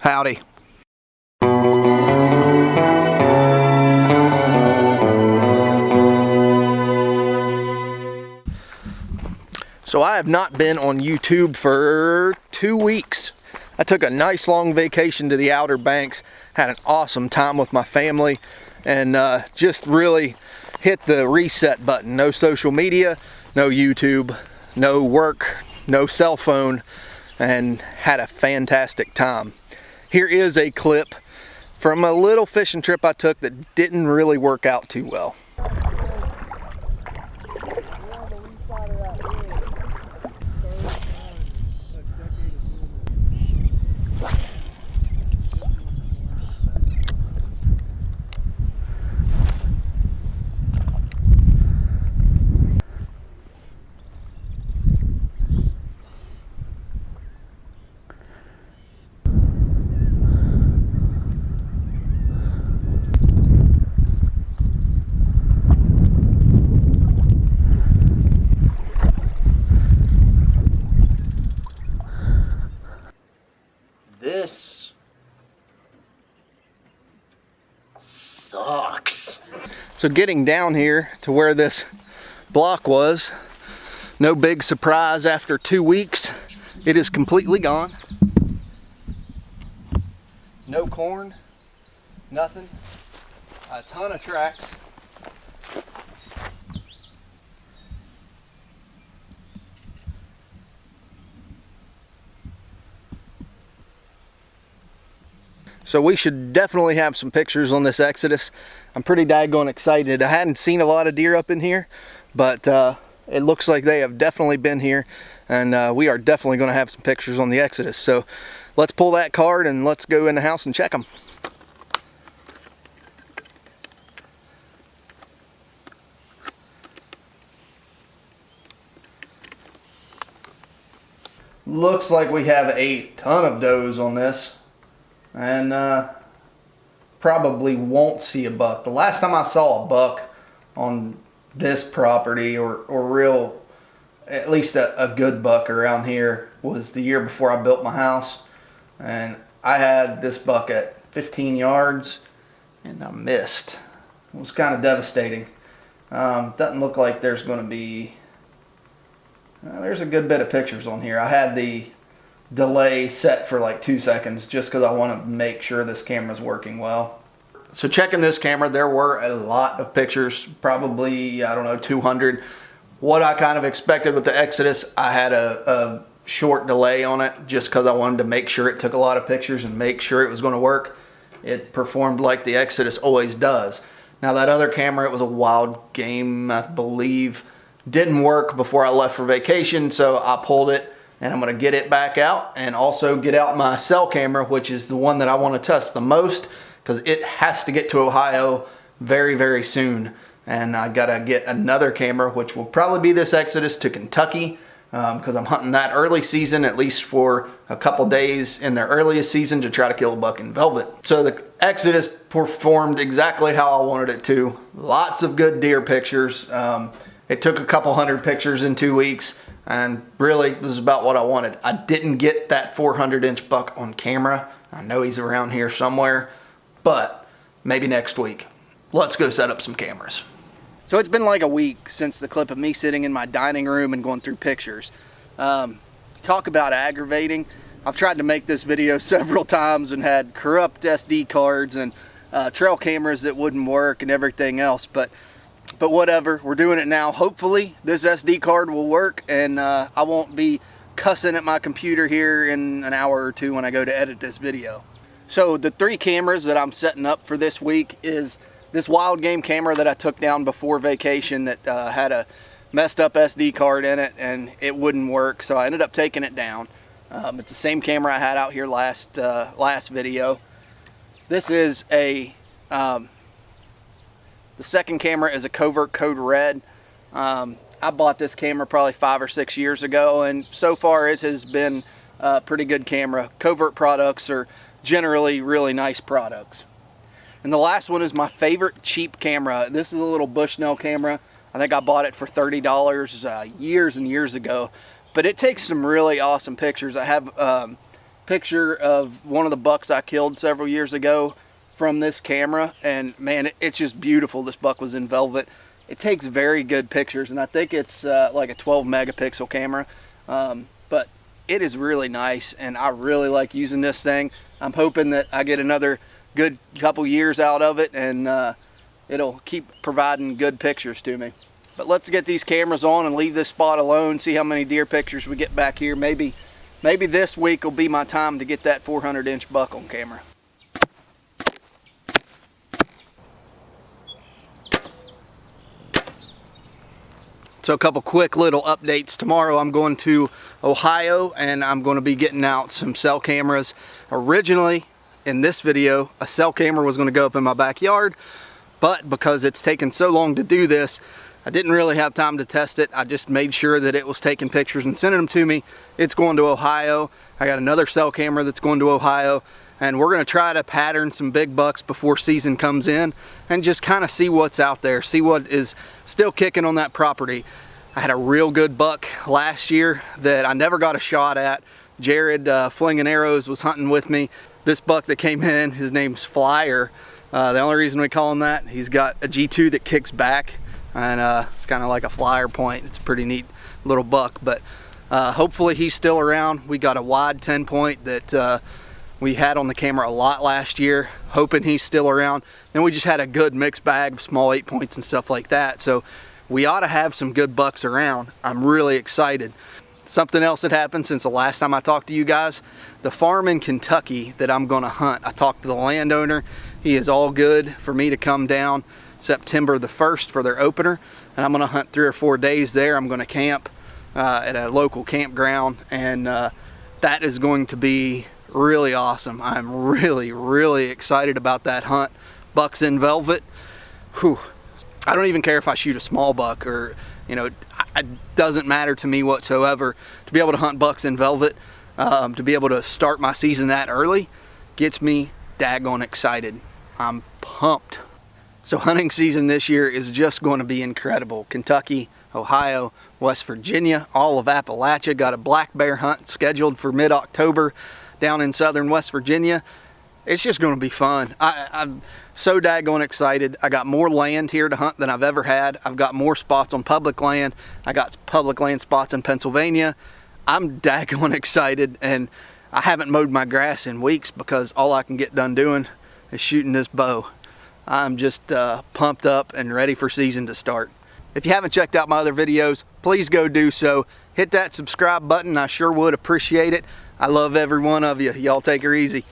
Howdy. So I have not been on YouTube for 2 weeks. I took a nice long vacation to the Outer Banks, had an awesome time with my family, and just really hit the reset button. No social media, no YouTube, no work, no cell phone, and had a fantastic time. Here is a clip from a little fishing trip I took that didn't really work out too well. This sucks. So getting down here to where this block was, no big surprise after 2 weeks, it is completely gone. No corn, nothing, a ton of tracks. So we should definitely have some pictures on this Exodus. I'm pretty daggone excited. I hadn't seen a lot of deer up in here, but it looks like they have definitely been here, and we are definitely going to have some pictures on the Exodus. So let's pull that card and let's go in the house and check them. Looks like we have a ton of does on this, and probably won't see a buck. The last time I saw a buck on this property, or real, at least a good buck around here, was the year before I built my house, and I had this buck at 15 yards and I missed. It was kind of devastating. Doesn't look like there's going to be, there's a good bit of pictures on here. I had the delay set for like 2 seconds just because I want to make sure this camera's working well. So checking this camera, there were a lot of pictures, probably, I don't know, 200. What I kind of expected with the Exodus, I had a short delay on it just because I wanted to make sure it took a lot of pictures and make sure it was going to work. It performed like the Exodus always does. Now that other camera, it was a wild game, I believe, didn't work before I left for vacation, so I pulled it. And I'm going to get it back out and also get out my cell camera, which is the one that I want to test the most because it has to get to Ohio very, very soon. And I got to get another camera, which will probably be this Exodus, to Kentucky because I'm hunting that early season, at least for a couple days in their earliest season, to try to kill a buck in velvet. So the Exodus performed exactly how I wanted it to. Lots of good deer pictures. It took a couple hundred pictures in 2 weeks. And really, this is about what I wanted. I didn't get that 400-inch buck on camera. I know he's around here somewhere, but maybe next week. Let's go set up some cameras. So it's been like a week since the clip of me sitting in my dining room and going through pictures. Talk about aggravating. I've tried to make this video several times and had corrupt SD cards and trail cameras that wouldn't work and everything else, but whatever, we're doing it now. Hopefully this SD card will work and I won't be cussing at my computer here in an hour or two when I go to edit this video. So the 3 cameras that I'm setting up for this week is this wild game camera that I took down before vacation that had a messed up SD card in it and it wouldn't work, so I ended up taking it down. It's the same camera I had out here last video. This is a the second camera is a Covert Code Red. I bought this camera probably 5 or 6 years ago, and so far it has been a pretty good camera. Covert products are generally really nice products. And the last one is my favorite cheap camera. This is a little Bushnell camera. I think I bought it for $30 years and years ago. But it takes some really awesome pictures. I have picture of one of the bucks I killed several years ago from this camera, and man, it's just beautiful. This buck was in velvet. It takes very good pictures, and I think it's like a 12 megapixel camera, but it is really nice, and I really like using this thing. I'm hoping that I get another good couple years out of it, and it'll keep providing good pictures to me. But let's get these cameras on and leave this spot alone, see how many deer pictures we get back here. Maybe this week will be my time to get that 400-inch buck on camera. So a couple quick little updates. Tomorrow I'm going to Ohio, and I'm going to be getting out some cell cameras. Originally, in this video, a cell camera was going to go up in my backyard, but because it's taken so long to do this, I didn't really have time to test it. I just made sure that it was taking pictures and sending them to me. It's going to Ohio. I got another cell camera that's going to Ohio, and we're going to try to pattern some big bucks before season comes in and just kind of see what's out there, see what is still kicking on that property. I had a real good buck last year that I never got a shot at. Jared, Flinging Arrows, was hunting with me. This buck that came in, his name's Flyer. The only reason we call him that, he's got a G2 that kicks back, and it's kind of like a flyer point. It's a pretty neat little buck, but hopefully he's still around. We got a wide 10 point that we had on the camera a lot last year, hoping he's still around. Then we just had a good mixed bag of small 8 points and stuff like that, so we ought to have some good bucks around. I'm really excited. Something else that happened since the last time I talked to you guys, the farm in Kentucky that I'm gonna hunt, I talked to the landowner. He is all good for me to come down September the 1st for their opener, and I'm gonna hunt 3 or 4 days there. I'm gonna camp at a local campground, and that is going to be really awesome. I'm really excited about that hunt. Bucks in velvet. Whew. I don't even care if I shoot a small buck, or, you know, it doesn't matter to me whatsoever. To be able to hunt bucks in velvet, to be able to start my season that early, gets me daggone excited. I'm pumped. So hunting season this year is just going to be incredible. Kentucky, Ohio, West Virginia, all of Appalachia. Got a black bear hunt scheduled for mid-October down in southern West Virginia. It's just going to be fun. I'm so daggone excited. I got more land here to hunt than I've ever had. I've got more spots on public land. I got public land spots in Pennsylvania. I'm daggone excited, and I haven't mowed my grass in weeks because all I can get done doing is shooting this bow. I'm just pumped up and ready for season to start. If you haven't checked out my other videos, please go do so. Hit that subscribe button. I sure would appreciate it. I love every one of you. Y'all take her easy.